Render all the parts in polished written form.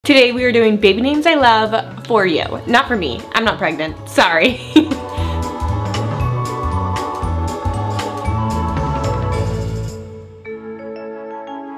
Today we are doing baby names I love for you. Not for me. I'm not pregnant. Sorry.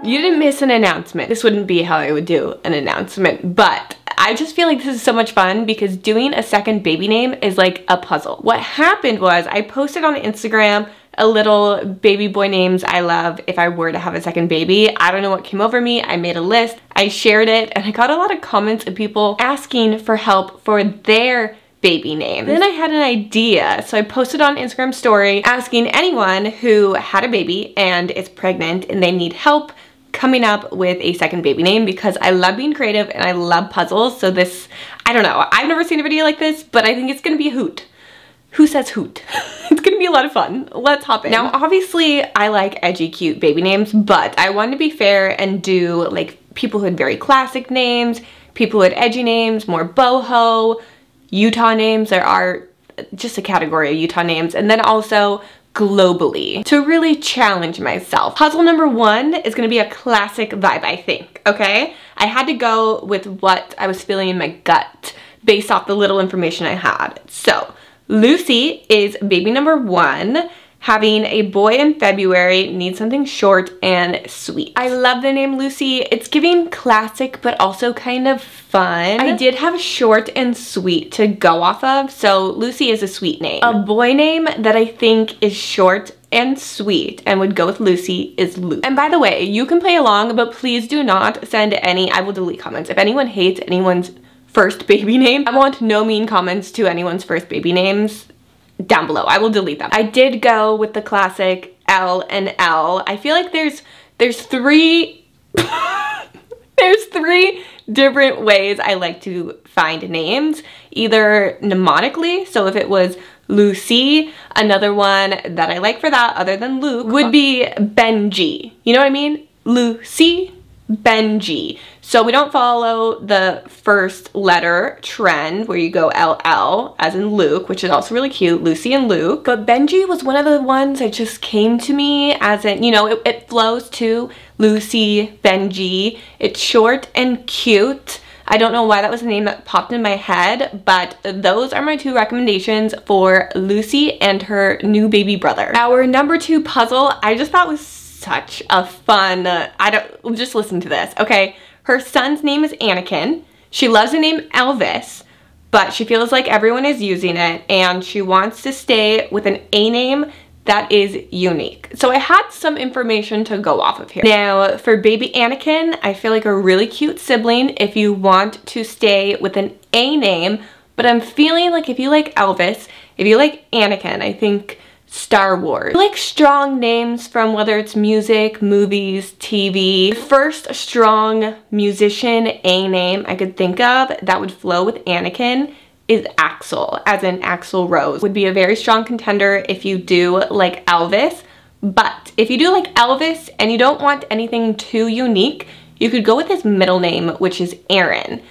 You didn't miss an announcement. This wouldn't be how I would do an announcement, but I just feel like this is so much fun because doing a second baby name is like a puzzle. What happened was I posted on Instagram a little baby boy names I love if I were to have a second baby. I don't know what came over me. I made a list, I shared it, and I got a lot of comments of people asking for help for their baby name. Then I had an idea, so I posted on Instagram story asking anyone who had a baby and is pregnant and they need help coming up with a second baby name because I love being creative and I love puzzles. So this, I don't know, I've never seen a video like this, but I think it's gonna be a hoot. Who says hoot? It's gonna be a lot of fun. Let's hop in. Now, obviously, I like edgy, cute baby names, but I wanted to be fair and do like people who had very classic names, people who had edgy names, more boho, Utah names. There are just a category of Utah names, and then also globally to really challenge myself. Puzzle number one is gonna be a classic vibe, I think, okay? I had to go with what I was feeling in my gut based off the little information I had. So, Lucy is baby number one, having a boy in February, needs something short and sweet. I love the name Lucy. It's giving classic, but also kind of fun. I did have short and sweet to go off of, so Lucy is a sweet name. A boy name that I think is short and sweet and would go with Lucy is Luke. And by the way, you can play along, but please do not send any, I will delete comments. If anyone hates anyone's first baby name, I want no mean comments to anyone's first baby names down below. I will delete them. I did go with the classic L and L. I feel like there's three there's three different ways I like to find names. Either mnemonically, so if it was Lucy, another one that I like for that other than Luke would be Benji. You know what I mean? Lucy, Benji. So we don't follow the first letter trend where you go LL as in Luke, which is also really cute, Lucy and Luke. But Benji was one of the ones that just came to me as in, you know, it flows to Lucy, Benji. It's short and cute. I don't know why that was the name that popped in my head, but those are my two recommendations for Lucy and her new baby brother. Our number two puzzle, I just thought was such a fun, just listen to this, okay? Her son's name is Anakin. She loves the name Elvis, but she feels like everyone is using it and she wants to stay with an A name that is unique. So I had some information to go off of here. Now, for baby Anakin, I feel like a really cute sibling if you want to stay with an A name, but I'm feeling like if you like Elvis, if you like Anakin, I think Star Wars. I like strong names from whether it's music, movies, TV. The first strong musician A name I could think of that would flow with Anakin is Axl, as in Axl Rose. Would be a very strong contender if you do like Elvis. But if you do like Elvis and you don't want anything too unique, you could go with his middle name, which is Aaron.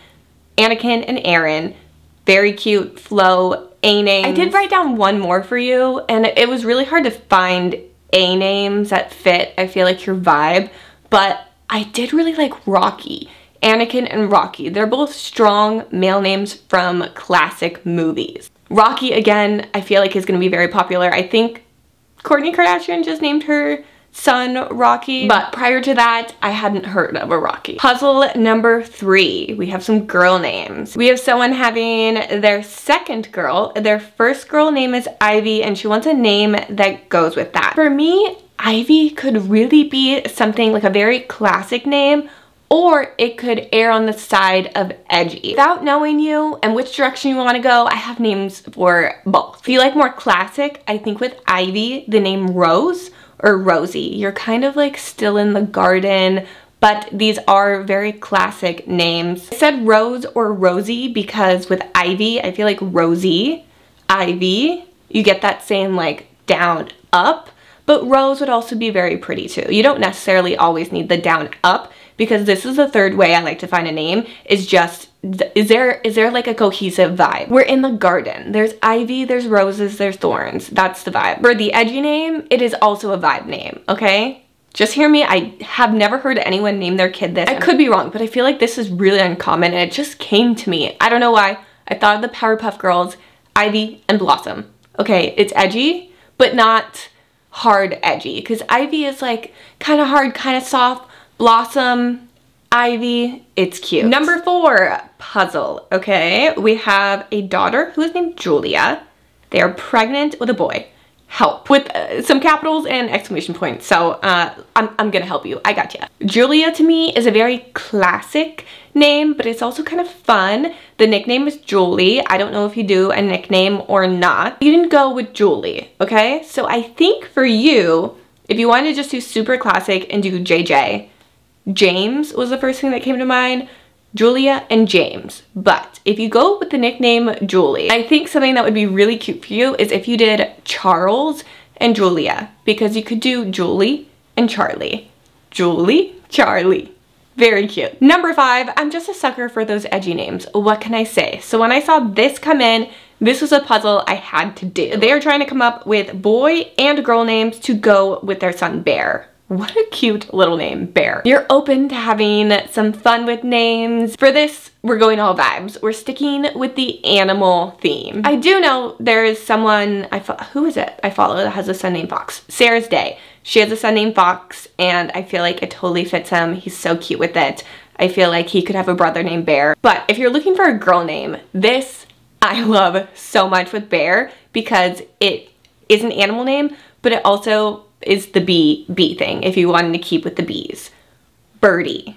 Anakin and Aaron. Very cute flow A names. I did write down one more for you, and it was really hard to find A names that fit, I feel like, your vibe, but I did really like Rocky. Anakin and Rocky. They're both strong male names from classic movies. Rocky, again, I feel like is going to be very popular. I think Kourtney Kardashian just named her son Rocky, but prior to that, I hadn't heard of a Rocky. Puzzle number three, we have some girl names. We have someone having their second girl. Their first girl name is Ivy, and she wants a name that goes with that. For me, Ivy could really be something like a very classic name, or it could err on the side of edgy. Without knowing you and which direction you want to go, I have names for both. If you like more classic, I think with Ivy, the name Rose or Rosie. You're kind of like still in the garden, but these are very classic names. I said Rose or Rosie because with Ivy, I feel like Rosie, Ivy, you get that same like down up, but Rose would also be very pretty too. You don't necessarily always need the down up because this is the third way I like to find a name is just, is there like a cohesive vibe? We're in the garden. There's ivy, there's roses, there's thorns. That's the vibe. For the edgy name, it is also a vibe name, okay? Just hear me, I have never heard anyone name their kid this. I could be wrong, but I feel like this is really uncommon and it just came to me. I don't know why. I thought of the Powerpuff Girls, Ivy and Blossom. Okay, it's edgy, but not hard edgy, because Ivy is like kind of hard, kind of soft. Blossom, Ivy, it's cute. Number 4, puzzle, okay? We have a daughter who is named Julia. They are pregnant with a boy. Help, with some capitals and exclamation points. So I'm gonna help you, I got you. Julia to me is a very classic name, but it's also kind of fun. The nickname is Julie. I don't know if you do a nickname or not. You didn't go with Julie, okay? So I think for you, if you want to just do super classic and do JJ, James was the first thing that came to mind. Julia and James. But if you go with the nickname Julie, I think something that would be really cute for you is if you did Charles and Julia, because you could do Julie and Charlie. Julie, Charlie. Very cute. Number 5, I'm just a sucker for those edgy names. What can I say? So when I saw this come in, this was a puzzle I had to do. They are trying to come up with boy and girl names to go with their son Bear. What a cute little name, Bear. You're open to having some fun with names. For this, we're going all vibes. We're sticking with the animal theme. I do know there is someone, who is it I follow that has a son named Fox? Sarah's Day. She has a son named Fox, and I feel like it totally fits him. He's so cute with it. I feel like he could have a brother named Bear. But if you're looking for a girl name, this I love so much with Bear, because it is an animal name, but it also is the bee thing, if you wanted to keep with the bees. Birdie.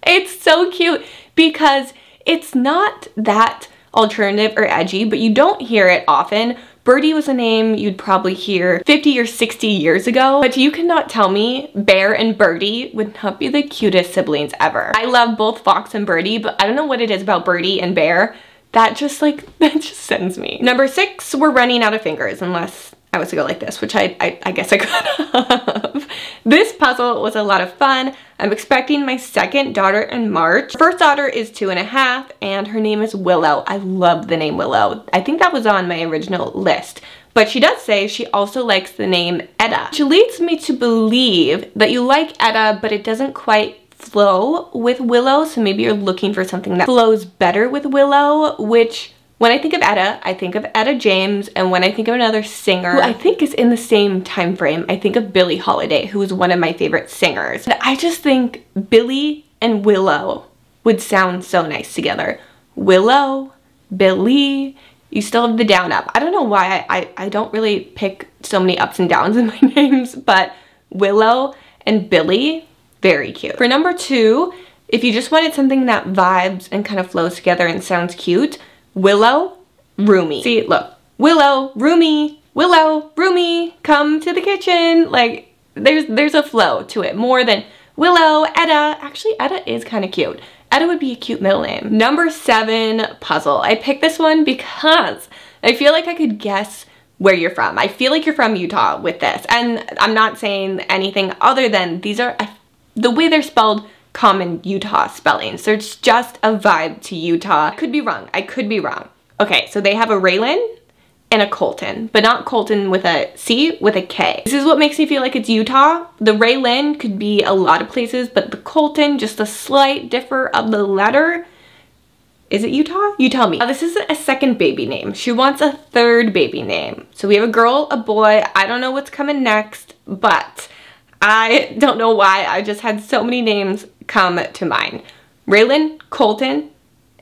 It's so cute because it's not that alternative or edgy, but you don't hear it often. Birdie was a name you'd probably hear 50 or 60 years ago, but you cannot tell me Bear and Birdie would not be the cutest siblings ever. I love both Fox and Birdie, but I don't know what it is about Birdie and Bear that just sends me. Number 6, we're running out of fingers, unless I was to go like this, which I guess I could have. This puzzle was a lot of fun. I'm expecting my second daughter in March. First daughter is 2.5 and her name is Willow. I love the name Willow. I think that was on my original list. But she does say she also likes the name Etta. Which leads me to believe that you like Etta, but it doesn't quite flow with Willow. So maybe you're looking for something that flows better with Willow, which when I think of Etta, I think of Etta James, and when I think of another singer who I think is in the same time frame, I think of Billie Holiday, who is one of my favorite singers. And I just think Billie and Willow would sound so nice together. Willow, Billie, you still have the down up. I don't know why I don't really pick so many ups and downs in my names, but Willow and Billie, very cute. For number 2, if you just wanted something that vibes and kind of flows together and sounds cute, Willow, Roomy. See, look, Willow, Roomy, Willow, Roomy, come to the kitchen. Like, there's a flow to it more than Willow, Etta. Actually, Etta is kind of cute. Etta would be a cute middle name. Number 7, puzzle. I picked this one because I feel like I could guess where you're from. I feel like you're from Utah with this. And I'm not saying anything other than these are, the way they're spelled, common Utah spellings. So it's just a vibe to Utah. I could be wrong. I could be wrong. Okay, so they have a Raylan and a Colton, but not Colton with a C, with a K. This is what makes me feel like it's Utah. The Raylan could be a lot of places, but the Colton, just a slight differ of the letter. Is it Utah? You tell me. This is a second baby name. She wants a third baby name. So we have a girl, a boy. I don't know what's coming next, but I don't know why. I just had so many names come to mind. Raylan, Colton,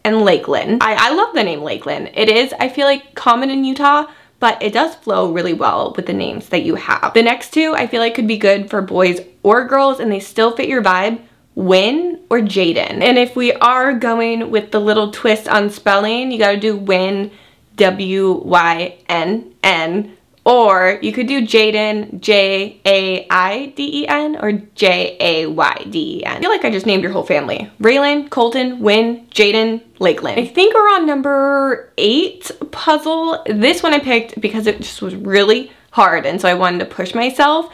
and Lakeland. I love the name Lakeland. It is, I feel like, common in Utah, but it does flow really well with the names that you have. The next 2 I feel like could be good for boys or girls, and they still fit your vibe. Wyn or Jaden. And if we are going with the little twist on spelling, you gotta do Wyn, W-Y-N-N. Or you could do Jaden, J-A-I-D-E-N, or J-A-Y-D-E-N. I feel like I just named your whole family. Raylan, Colton, Wyn, Jaden, Lakeland. I think we're on number 8 puzzle. This one I picked because it just was really hard, and so I wanted to push myself.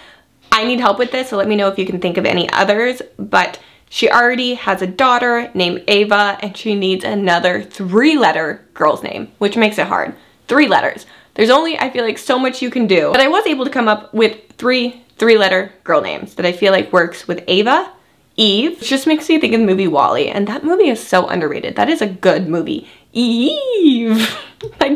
I need help with this, so let me know if you can think of any others. But she already has a daughter named Ava, and she needs another 3-letter girl's name, which makes it hard. 3 letters. There's only, I feel like, so much you can do. But I was able to come up with 3 3-letter girl names that I feel like works with Ava, Eve. It just makes me think of the movie WALL-E, and that movie is so underrated. That is a good movie. Eve. I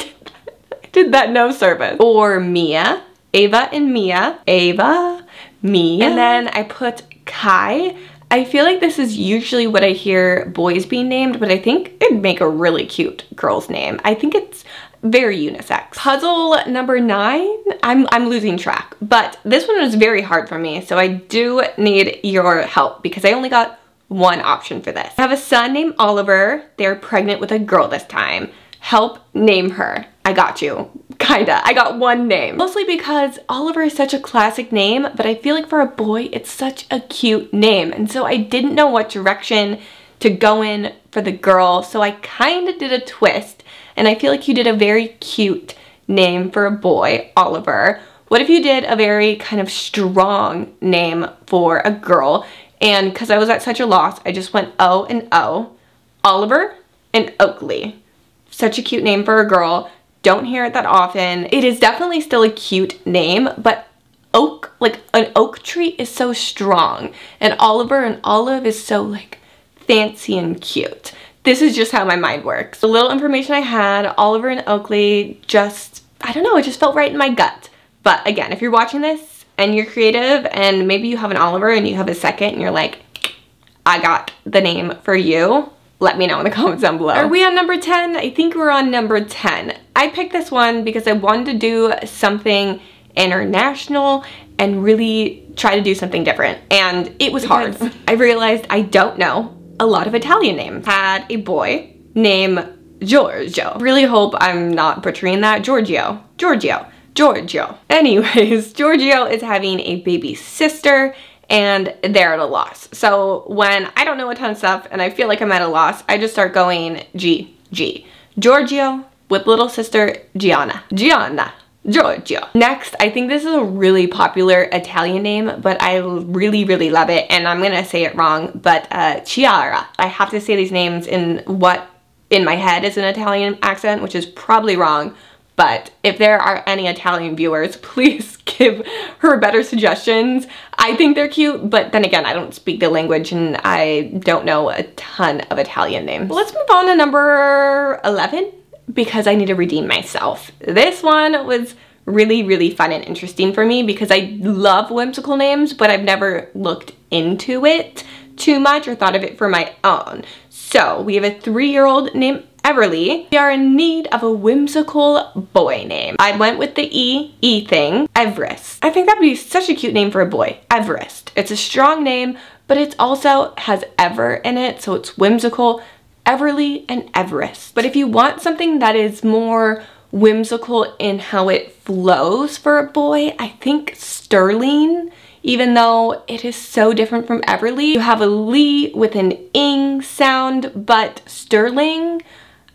did that no service. Or Mia. Ava and Mia. Ava, Mia. And then I put Kai. I feel like this is usually what I hear boys being named, but I think it'd make a really cute girl's name. I think it's very unisex. Puzzle number 9, I'm losing track, but this one was very hard for me, so I do need your help because I only got one option for this. I have a son named Oliver. They're pregnant with a girl this time. Help name her. I got you. Kinda. I got one name. Mostly because Oliver is such a classic name, but I feel like for a boy, it's such a cute name. And so I didn't know what direction to go in for the girl, so I kinda did a twist. And I feel like you did a very cute name for a boy, Oliver. What if you did a very kind of strong name for a girl? And because I was at such a loss, I just went O and O. Oliver and Oakley. Such a cute name for a girl. Don't hear it that often. It is definitely still a cute name, but oak, like an oak tree is so strong. And Oliver and Olive is so like fancy and cute. This is just how my mind works. The little information I had, Oliver and Oakley, just, I don't know, it just felt right in my gut. But again, if you're watching this and you're creative and maybe you have an Oliver and you have a second and you're like, I got the name for you, let me know in the comments down below. Are we on number 10? I think we're on number 10. I picked this one because I wanted to do something international and really try to do something different. And it was hard. I realized I don't know a lot of Italian names. Had a boy named Georgio. Really hope I'm not butchering that. Georgio. Anyways, Georgio is having a baby sister and they're at a loss. So when I don't know a ton of stuff and I feel like I'm at a loss, I just start going G. Georgio with little sister Gianna. Georgio. Next, I think this is a really popular Italian name, but I really love it, and I'm gonna say it wrong, but Chiara. I have to say these names in what in my head is an Italian accent, which is probably wrong, but if there are any Italian viewers, please give her better suggestions. I think they're cute, but then again, I don't speak the language and I don't know a ton of Italian names. Let's move on to number 11. Because I need to redeem myself. This one was really fun and interesting for me because I love whimsical names, but I've never looked into it too much or thought of it for my own. So we have a 3-year-old named Everly. We are in need of a whimsical boy name. I went with the E thing, Everest. I think that'd be such a cute name for a boy, Everest. It's a strong name, but it also has ever in it, so it's whimsical. Everly and Everest. But if you want something that is more whimsical in how it flows for a boy, I think Sterling, even though it is so different from Everly. You have a Lee with an ing sound, but Sterling,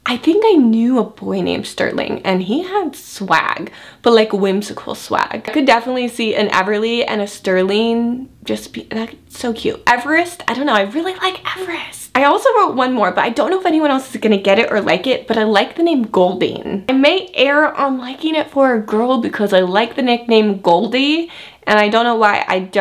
I think I knew a boy named Sterling and he had swag, but like whimsical swag. I could definitely see an Everly and a Sterling just be, that's so cute. Everest, I don't know, I really like Everest. I also wrote one more, but I don't know if anyone else is gonna get it or like it, but I like the name Goldine. I may err on liking it for a girl because I like the nickname Goldie, and I don't know why it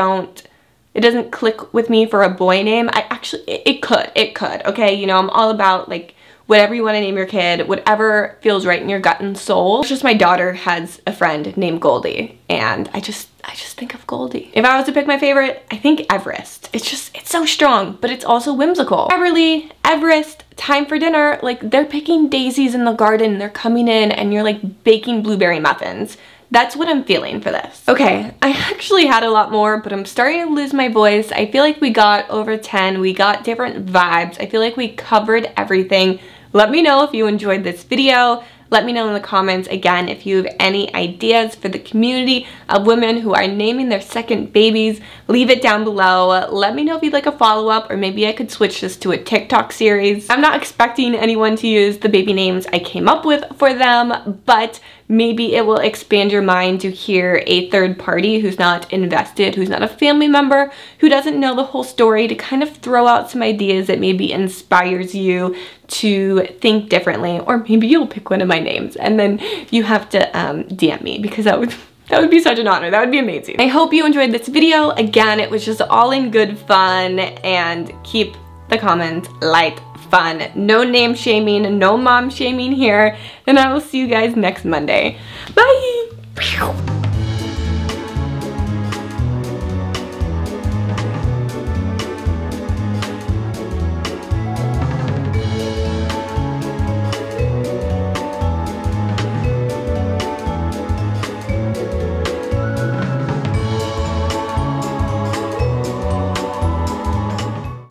doesn't click with me for a boy name. It could, okay? You know, I'm all about like, whatever you want to name your kid, whatever feels right in your gut and soul. It's just my daughter has a friend named Goldie, and I just think of Goldie. If I was to pick my favorite, I think Everest. It's so strong, but it's also whimsical. Everly, Everest, time for dinner. Like, they're picking daisies in the garden, they're coming in, and you're like baking blueberry muffins. That's what I'm feeling for this. Okay, I actually had a lot more, but I'm starting to lose my voice. I feel like we got over 10. We got different vibes. I feel like we covered everything. Let me know if you enjoyed this video. Let me know in the comments, again, if you have any ideas for the community of women who are naming their second babies. Leave it down below. Let me know if you'd like a follow-up, or maybe I could switch this to a TikTok series. I'm not expecting anyone to use the baby names I came up with for them, but maybe it will expand your mind to hear a third party who's not invested, who's not a family member, who doesn't know the whole story, to kind of throw out some ideas that maybe inspires you to think differently. Or maybe you'll pick one of my names and then you have to DM me, because that would That would be such an honor. That would be amazing. I hope you enjoyed this video. Again, it was just all in good fun, and keep the comments light, fun. No name shaming, no mom shaming here. And I will see you guys next Monday. Bye!